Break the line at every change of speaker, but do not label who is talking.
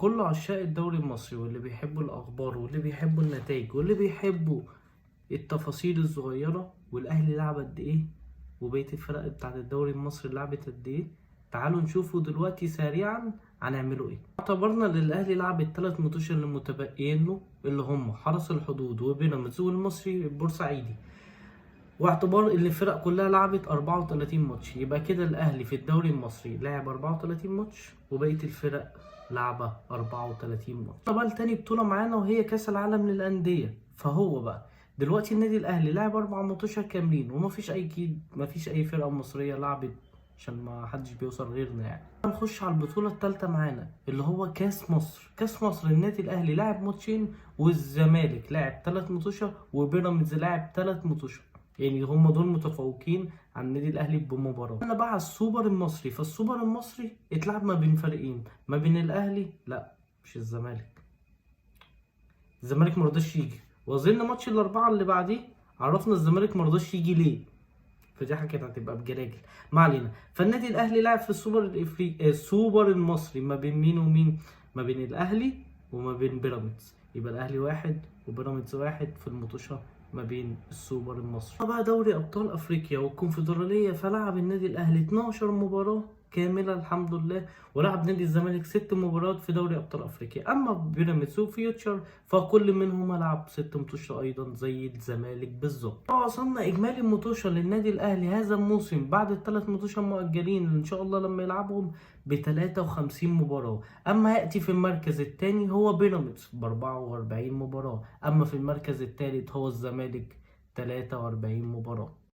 كل عشاق الدوري المصري واللي بيحبوا الأخبار واللي بيحبوا النتائج واللي بيحبوا التفاصيل الصغيرة، والأهلي لعب قد إيه وبقية الفرق بتاعت الدوري المصري لعبت قد إيه. تعالوا نشوفوا دلوقتي سريعا هنعملوا إيه. اعتبرنا إن الأهلي لعب الثلاث ماتشات اللي متبقيين له، اللي هم حرس الحدود وبيراميدز والمصري البورسعيدي، واعتبار ان الفرق كلها لعبت 34 ماتش، يبقى كده الاهلي في الدوري المصري لعب 34 ماتش وبقيه الفرق لعبه 34 ماتش. طبعا تاني بطوله معانا وهي كاس العالم للانديه، فهو بقى دلوقتي النادي الاهلي لعب 4 ماتشات كاملين، مفيش اي فرقه مصريه لعبت عشان ما حدش بيوصل غيرنا يعني. نخش على البطوله الثالثه معانا اللي هو كاس مصر. كاس مصر النادي الاهلي لعب ماتشين والزمالك لعب 3 ماتشات وبيراميدز لعب 3 ماتشات، يعني هم دول متفوقين على النادي الاهلي بمباراه. انا بقى على السوبر المصري، فالسوبر المصري اتلعب ما بين فريقين، ما بين الاهلي لا مش الزمالك مرضاش يجي، واظن ماتش الاربعه اللي بعديه عرفنا الزمالك مرضاش يجي ليه، فدي حاجه كانت هتبقى بجلاجل. ما علينا. فالنادي الاهلي لعب في السوبر الافريقي السوبر المصري ما بين مين ومين؟ ما بين الاهلي وما بين بيراميدز، يبقى الاهلي واحد وبيراميدز واحد في المطوشه ما بين السوبر المصري. بقى دوري ابطال افريقيا والكونفدراليه، فلعب النادي الاهلي 12 مباراه كامله الحمد لله، ولعب نادي الزمالك 6 مباريات في دوري ابطال افريقيا. اما بيراميدز وفيوتشر فكل منهم لعب 6 ماتشات ايضا زي الزمالك بالظبط. وصلنا اجمالي الماتشات للنادي الاهلي هذا الموسم بعد الثلاث ماتشات مؤجلين ان شاء الله لما يلعبهم ب 53 مباراه. اما ياتي في المركز الثاني هو بيراميدز ب 44 مباراه، اما في المركز الثالث هو الزمالك 43 مباراه.